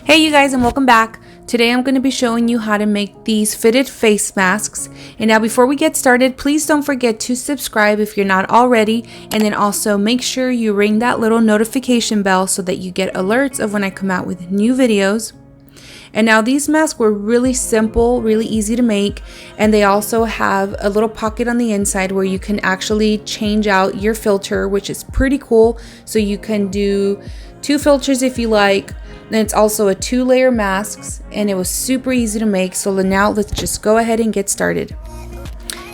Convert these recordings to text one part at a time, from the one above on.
Hey you guys, and welcome back. Today I'm going to be showing you how to make these fitted face masks. And now before we get started, please don't forget to subscribe if you're not already, and then also make sure you ring that little notification bell so that you get alerts of when I come out with new videos. And now these masks were really simple, really easy to make, and they also have a little pocket on the inside where you can actually change out your filter, which is pretty cool. So you can do 2 filters if you like. Then it's also a 2-layer mask, and it was super easy to make. So now let's just go ahead and get started.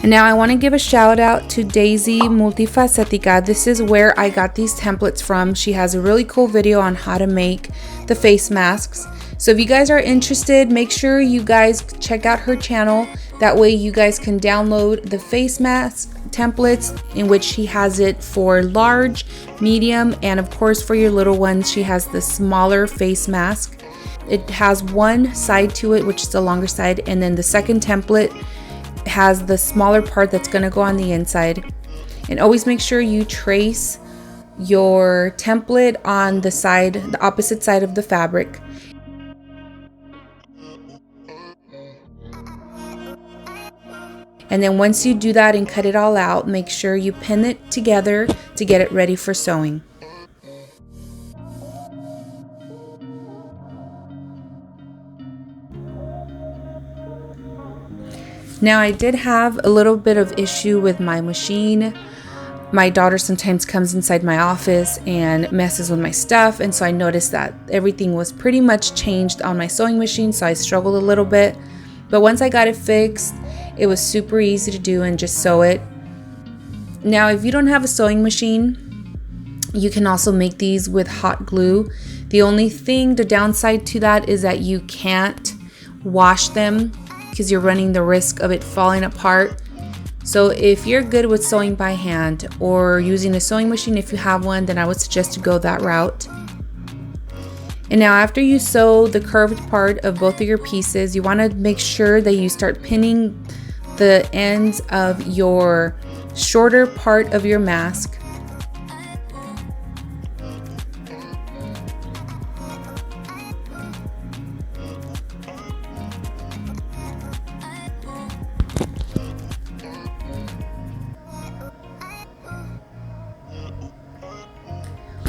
And now I want to give a shout out to Daisy Multifacetica. This is where I got these templates from. She has a really cool video on how to make the face masks. So if you guys are interested, make sure you guys check out her channel. That way you guys can download the face mask templates, in which she has it for large, medium, and of course for your little ones she has the smaller face mask. It has one side to it, which is the longer side, and then the second template has the smaller part that's going to go on the inside. And always make sure you trace your template on the side, the opposite side of the fabric. And then once you do that and cut it all out, make sure you pin it together to get it ready for sewing. Now I did have a little bit of issue with my machine. My daughter sometimes comes inside my office and messes with my stuff, and so I noticed that everything was pretty much changed on my sewing machine, so I struggled a little bit. But once I got it fixed, it was super easy to do and just sew it. Now, if you don't have a sewing machine, you can also make these with hot glue. The only thing, the downside to that is that you can't wash them because you're running the risk of it falling apart. So if you're good with sewing by hand or using a sewing machine, if you have one, then I would suggest to go that route. And now after you sew the curved part of both of your pieces, you want to make sure that you start pinning the ends of your shorter part of your mask.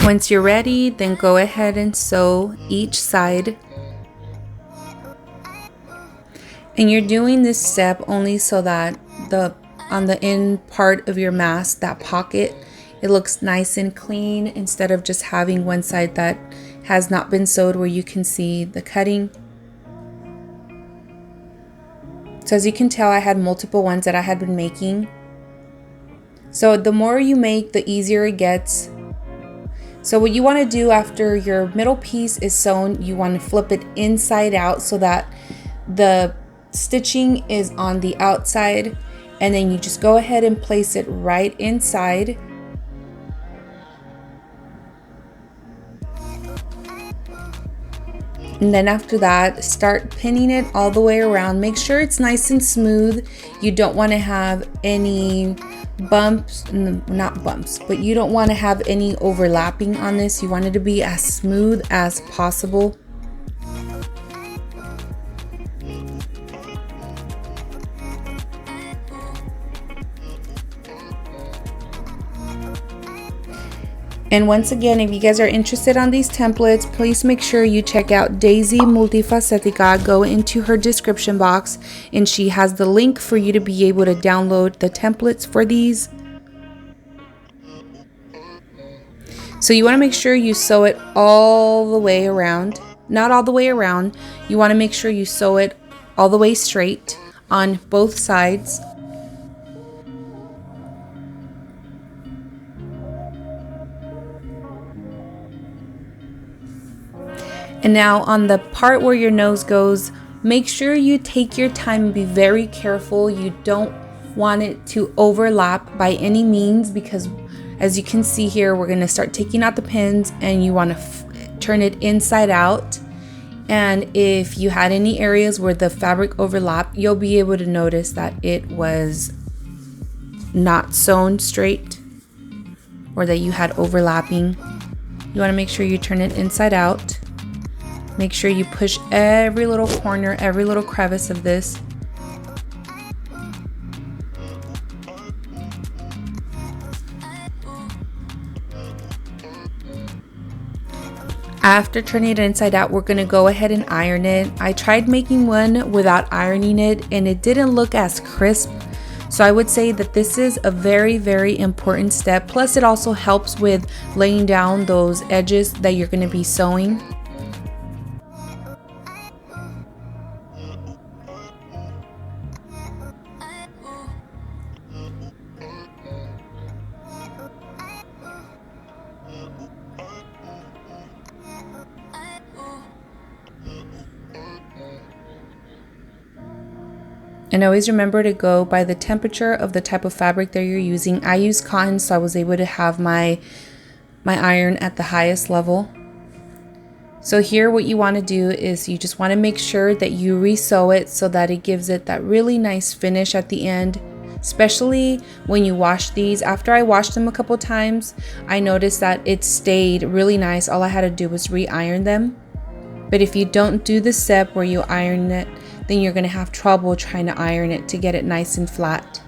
Once you're ready, then go ahead and sew each side. And you're doing this step only so that on the end part of your mask, that pocket, it looks nice and clean instead of just having one side that has not been sewed where you can see the cutting. So as you can tell, I had multiple ones that I had been making. So the more you make, the easier it gets. So what you want to do after your middle piece is sewn, you want to flip it inside out so that the stitching is on the outside, and then you just go ahead and place it right inside. And then after that, start pinning it all the way around. Make sure it's nice and smooth. You don't want to have any bumps, not bumps, but you don't want to have any overlapping on this. You want it to be as smooth as possible. And once again, if you guys are interested on these templates, please make sure you check out Daisy Multifacetica. Go into her description box and she has the link for you to be able to download the templates for these. So you want to make sure you sew it all the way around. Not all the way around. You want to make sure you sew it all the way straight on both sides. And now on the part where your nose goes, make sure you take your time and be very careful. You don't want it to overlap by any means, because as you can see here, we're going to start taking out the pins, and you want to turn it inside out. And if you had any areas where the fabric overlapped, you'll be able to notice that it was not sewn straight or that you had overlapping. You want to make sure you turn it inside out. Make sure you push every little corner, every little crevice of this. After turning it inside out, we're going to go ahead and iron it. I tried making one without ironing it and it didn't look as crisp. So I would say that this is a very, very important step. Plus it also helps with laying down those edges that you're going to be sewing. And always remember to go by the temperature of the type of fabric that you're using. I use cotton, so I was able to have my iron at the highest level. So here what you want to do is you just want to make sure that you re-sew it so that it gives it that really nice finish at the end. Especially when you wash these. After I washed them a couple times, I noticed that it stayed really nice. All I had to do was re-iron them. But if you don't do the step where you iron it, then you're going to have trouble trying to iron it to get it nice and flat.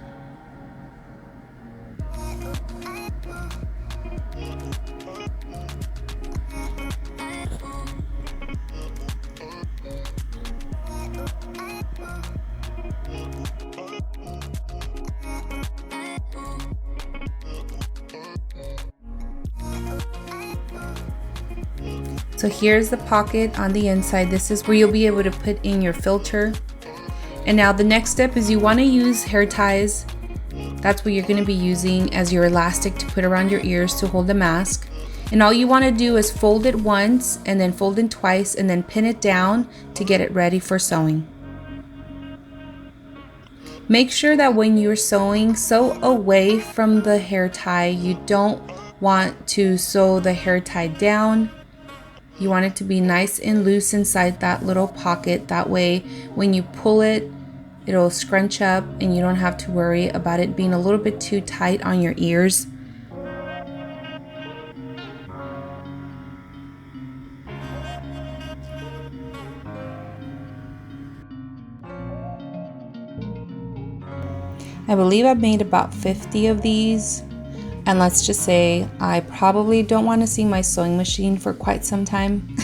So here's the pocket on the inside. This is where you'll be able to put in your filter. And now the next step is you want to use hair ties. That's what you're going to be using as your elastic to put around your ears to hold the mask. And all you want to do is fold it once and then fold it twice and then pin it down to get it ready for sewing. Make sure that when you're sewing, sew away from the hair tie. You don't want to sew the hair tie down. You want it to be nice and loose inside that little pocket. That way, when you pull it, it'll scrunch up and you don't have to worry about it being a little bit too tight on your ears. I believe I've made about 50 of these. And let's just say I probably don't want to see my sewing machine for quite some time.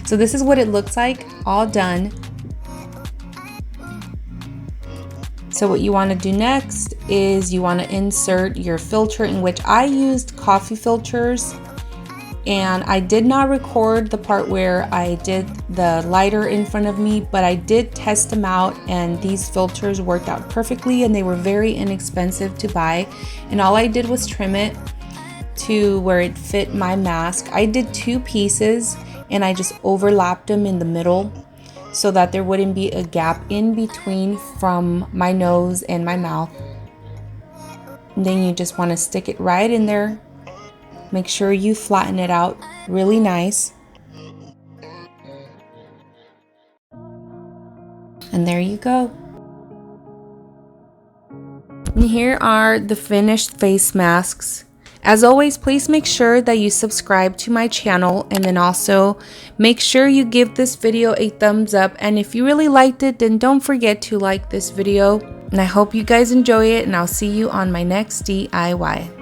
So this is what it looks like, all done. So what you want to do next is you want to insert your filter, in which I used coffee filters. And I did not record the part where I did the lighter in front of me, but I did test them out and these filters worked out perfectly and they were very inexpensive to buy. And all I did was trim it to where it fit my mask. I did 2 pieces and I just overlapped them in the middle so that there wouldn't be a gap in between from my nose and my mouth. And then you just want to stick it right in there. Make sure you flatten it out really nice. And there you go. And here are the finished face masks. As always, please make sure that you subscribe to my channel and then also make sure you give this video a thumbs up. And if you really liked it, then don't forget to like this video. And I hope you guys enjoy it and I'll see you on my next DIY.